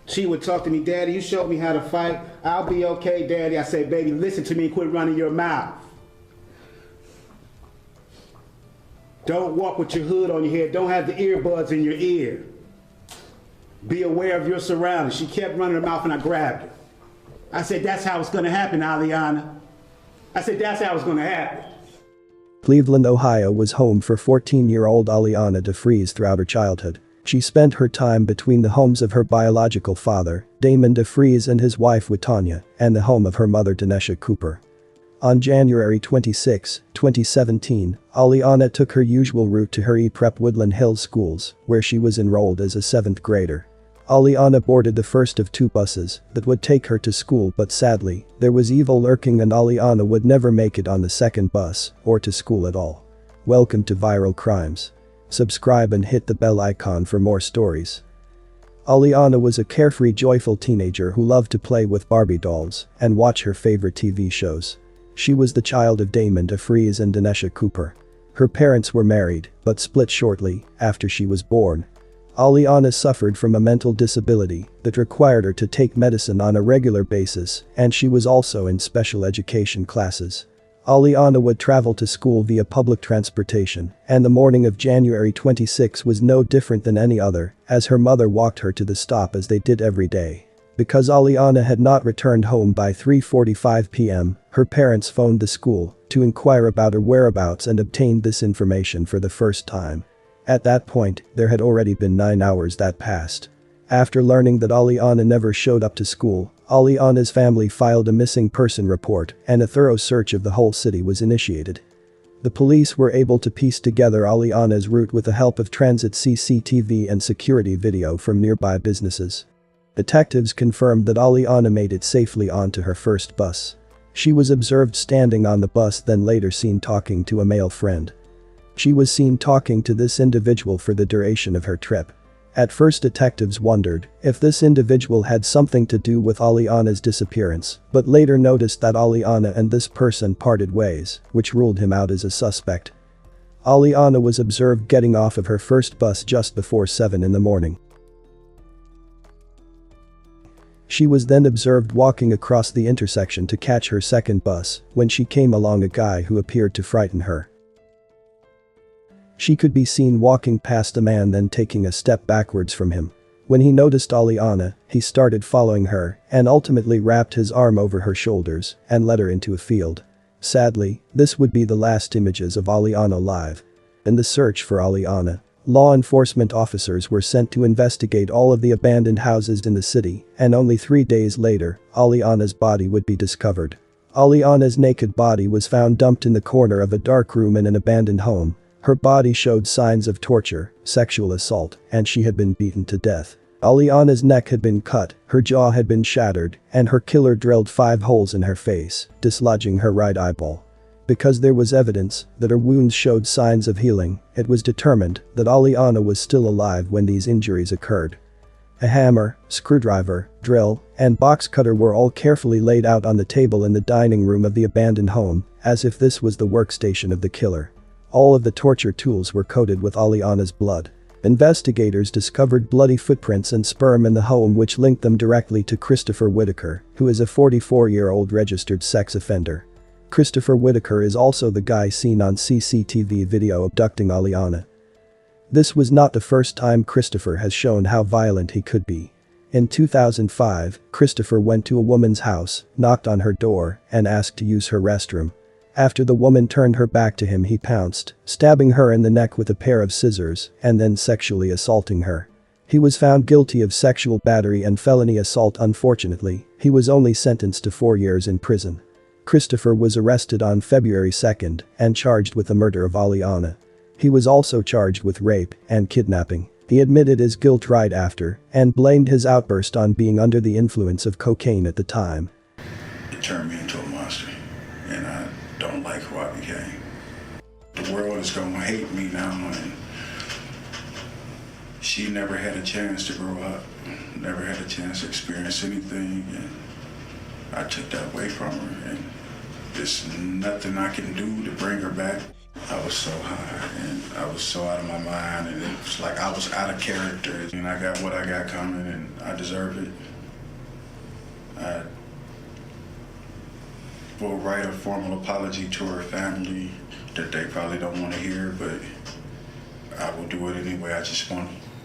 She would talk to me, Daddy, you showed me how to fight. I'll be okay, Daddy. I say, baby, listen to me and quit running your mouth. Don't walk with your hood on your head. Don't have the earbuds in your ear. Be aware of your surroundings. She kept running her mouth and I grabbed her. I said, that's how it's gonna happen, Alianna. I said, that's how it's gonna happen. Cleveland, Ohio was home for 14-year-old Alianna Defreeze throughout her childhood. She spent her time between the homes of her biological father, Damon Defreeze, and his wife Watanya, and the home of her mother Denesha Cooper. On January 26, 2017, Alianna took her usual route to her E-Prep Woodland Hills schools, where she was enrolled as a 7th grader. Alianna boarded the first of 2 buses that would take her to school, but sadly, there was evil lurking and Alianna would never make it on the 2nd bus or to school at all. Welcome to Viral Crimes. Subscribe and hit the bell icon for more stories. Alianna was a carefree, joyful teenager who loved to play with Barbie dolls and watch her favorite TV shows. She was the child of Damon Defreeze and Denesha Cooper. Her parents were married, but split shortly after she was born. Alianna suffered from a mental disability that required her to take medicine on a regular basis, and she was also in special education classes. Alianna would travel to school via public transportation, and the morning of January 26 was no different than any other, as her mother walked her to the stop as they did every day. Because Alianna had not returned home by 3:45 p.m., her parents phoned the school to inquire about her whereabouts and obtained this information for the first time. At that point, there had already been 9 hours that passed. After learning that Alianna never showed up to school, Alianna's family filed a missing person report and a thorough search of the whole city was initiated. The police were able to piece together Alianna's route with the help of transit CCTV and security video from nearby businesses. Detectives confirmed that Alianna made it safely onto her first bus. She was observed standing on the bus, then later seen talking to a male friend. She was seen talking to this individual for the duration of her trip. At first, detectives wondered if this individual had something to do with Alianna's disappearance, but later noticed that Alianna and this person parted ways, which ruled him out as a suspect. Alianna was observed getting off of her first bus just before 7 in the morning. She was then observed walking across the intersection to catch her second bus when she came along a guy who appeared to frighten her. She could be seen walking past a man, then taking a step backwards from him. When he noticed Alianna, he started following her and ultimately wrapped his arm over her shoulders and led her into a field. Sadly, this would be the last images of Alianna alive. In the search for Alianna, law enforcement officers were sent to investigate all of the abandoned houses in the city, and only 3 days later, Alianna's body would be discovered. Alianna's naked body was found dumped in the corner of a dark room in an abandoned home. Her body showed signs of torture, sexual assault, and she had been beaten to death. Alianna's neck had been cut, her jaw had been shattered, and her killer drilled 5 holes in her face, dislodging her right eyeball. Because there was evidence that her wounds showed signs of healing, it was determined that Alianna was still alive when these injuries occurred. A hammer, screwdriver, drill, and box cutter were all carefully laid out on the table in the dining room of the abandoned home, as if this was the workstation of the killer. All of the torture tools were coated with Alianna's blood. Investigators discovered bloody footprints and sperm in the home, which linked them directly to Christopher Whitaker, who is a 44-year-old registered sex offender. Christopher Whitaker is also the guy seen on CCTV video abducting Alianna. This was not the first time Christopher has shown how violent he could be. In 2005, Christopher went to a woman's house, knocked on her door, and asked to use her restroom. After the woman turned her back to him, he pounced, stabbing her in the neck with a pair of scissors and then sexually assaulting her. He was found guilty of sexual battery and felony assault. Unfortunately, he was only sentenced to 4 years in prison. Christopher was arrested on February 2 and charged with the murder of Alianna. He was also charged with rape and kidnapping. He admitted his guilt right after and blamed his outburst on being under the influence of cocaine at the time. It turned me into a monster, and I don't like who I became. The world is gonna hate me now, and she never had a chance to grow up, never had a chance to experience anything, and I took that away from her, and there's nothing I can do to bring her back. I was so high and I was so out of my mind, and it was like I was out of character, and I got what I got coming and I deserve it. I will write a formal apology to her family that they probably don't want to hear, but I will do it anyway. I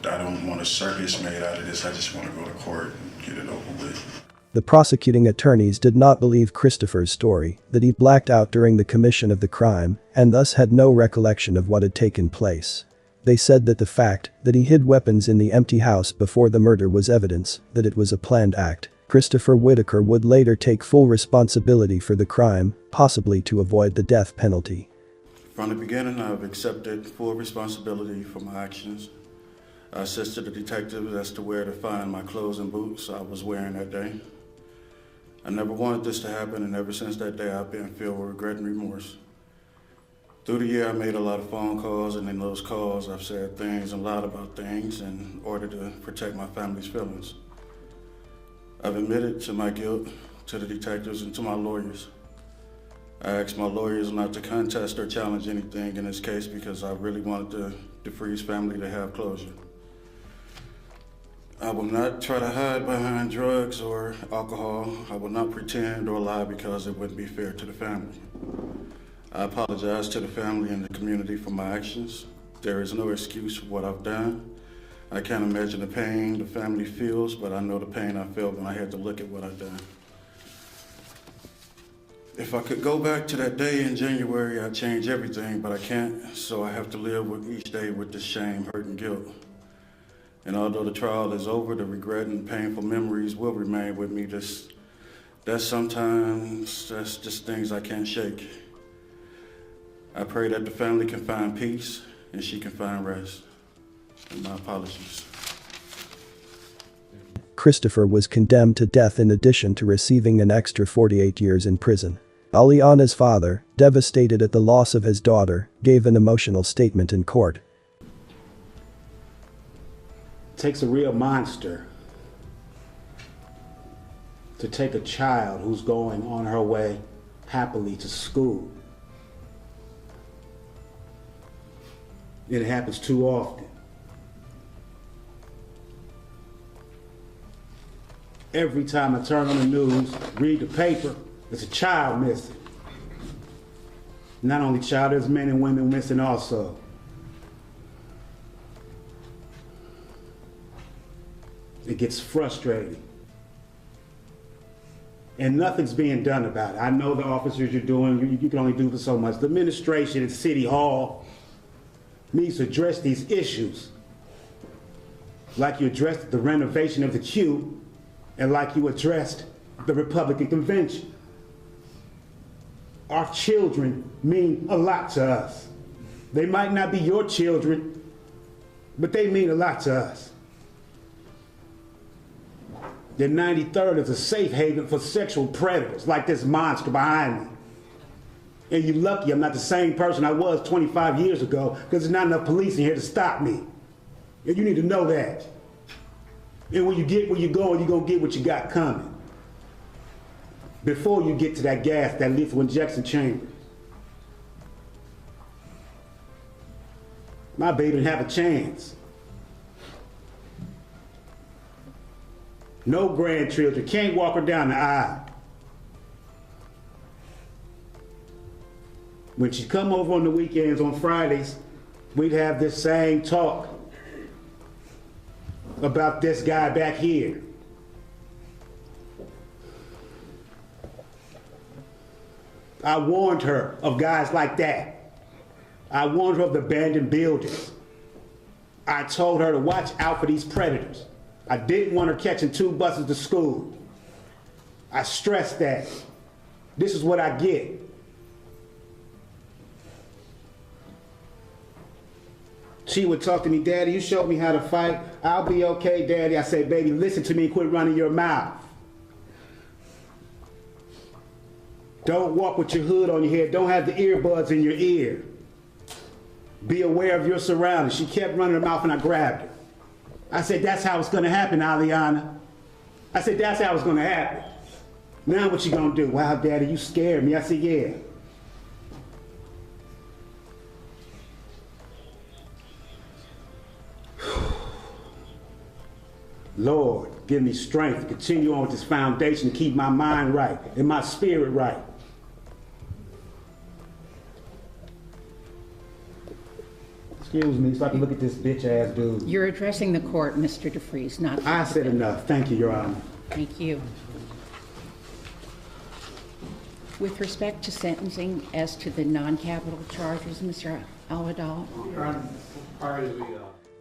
don't want a circus made out of this. I just want to go to court and get it over with. The prosecuting attorneys did not believe Christopher's story that he blacked out during the commission of the crime and thus had no recollection of what had taken place. They said that the fact that he hid weapons in the empty house before the murder was evidence that it was a planned act. Christopher Whitaker would later take full responsibility for the crime, possibly to avoid the death penalty. From the beginning, I've accepted full responsibility for my actions. I assisted the detectives as to where to find my clothes and boots I was wearing that day. I never wanted this to happen, and ever since that day, I've been filled with regret and remorse. Through the year, I made a lot of phone calls, and in those calls, I've said things and lied about things in order to protect my family's feelings. I've admitted to my guilt to the detectives and to my lawyers. I asked my lawyers not to contest or challenge anything in this case because I really wanted the Defreeze family to have closure. I will not try to hide behind drugs or alcohol. I will not pretend or lie because it wouldn't be fair to the family. I apologize to the family and the community for my actions. There is no excuse for what I've done. I can't imagine the pain the family feels, but I know the pain I felt when I had to look at what I've done. If I could go back to that day in January, I'd change everything, but I can't, so I have to live with each day with this shame, hurt, and guilt. And although the trial is over, the regret and painful memories will remain with me. That's just things I can't shake. I pray that the family can find peace and she can find rest. And my apologies. Christopher was condemned to death in addition to receiving an extra 48 years in prison. Alianna's father, devastated at the loss of his daughter, gave an emotional statement in court. It takes a real monster to take a child who's going on her way happily to school. It happens too often. Every time I turn on the news, read the paper, there's a child missing. Not only child, there's men and women missing also. It gets frustrating. And nothing's being done about it. I know the officers you're doing, you can only do for so much. The administration at City Hall needs to address these issues like you addressed the renovation of the Q and like you addressed the Republican convention. Our children mean a lot to us. They might not be your children, but they mean a lot to us. The 93rd is a safe haven for sexual predators like this monster behind me. And you're lucky I'm not the same person I was 25 years ago because there's not enough police in here to stop me. And you need to know that. And when you get where you're going to get what you got coming. Before you get to that gas, that lethal injection chamber. My baby didn't have a chance. No grandchildren, can't walk her down the aisle. When she'd come over on the weekends, on Fridays, we'd have this same talk about this guy back here. I warned her of guys like that. I warned her of the abandoned buildings. I told her to watch out for these predators. I didn't want her catching 2 buses to school. I stressed that. This is what I get. She would talk to me, Daddy, you showed me how to fight. I'll be okay, Daddy. I said, baby, listen to me and quit running your mouth. Don't walk with your hood on your head. Don't have the earbuds in your ear. Be aware of your surroundings. She kept running her mouth and I grabbed her. I said, that's how it's gonna happen, Alianna. I said, that's how it's gonna happen. Now what you gonna do? Wow, Daddy, you scared me. I said, yeah. Lord, give me strength to continue on with this foundation, to keep my mind right and my spirit right. Excuse me, so I can look at this bitch ass dude. You're addressing the court, Mr. Defreeze, not... I said enough. Thank you, Your Honor. Thank you. With respect to sentencing as to the non-capital charges, Mr. Alwadal?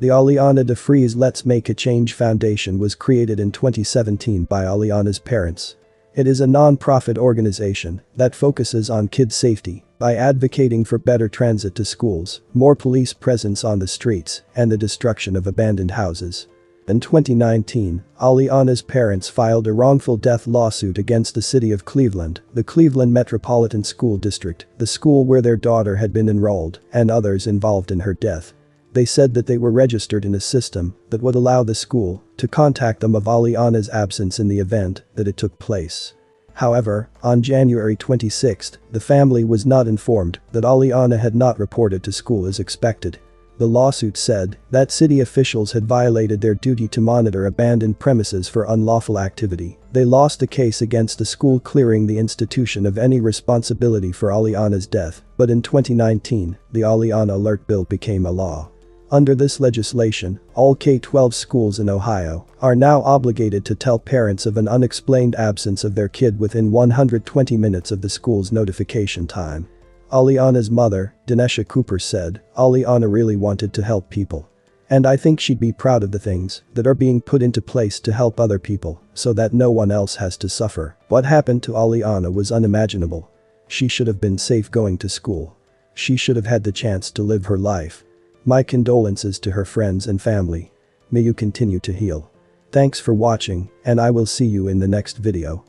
The Alianna Defreeze Let's Make a Change Foundation was created in 2017 by Alianna's parents. It is a non-profit organization that focuses on kids' safety by advocating for better transit to schools, more police presence on the streets, and the destruction of abandoned houses. In 2019, Alianna's parents filed a wrongful death lawsuit against the city of Cleveland, the Cleveland Metropolitan School District, the school where their daughter had been enrolled, and others involved in her death. They said that they were registered in a system that would allow the school to contact them of Alianna's absence in the event that it took place. However, on January 26, the family was not informed that Alianna had not reported to school as expected. The lawsuit said that city officials had violated their duty to monitor abandoned premises for unlawful activity. They lost the case against the school, clearing the institution of any responsibility for Alianna's death, but in 2019, the Alianna Alert Bill became a law. Under this legislation, all K-12 schools in Ohio are now obligated to tell parents of an unexplained absence of their kid within 120 minutes of the school's notification time. Alianna's mother, Danesha Cooper, said, "Alianna really wanted to help people. And I think she'd be proud of the things that are being put into place to help other people so that no one else has to suffer. What happened to Alianna was unimaginable. She should have been safe going to school. She should have had the chance to live her life. My condolences to her friends and family. May you continue to heal. Thanks for watching, and I will see you in the next video."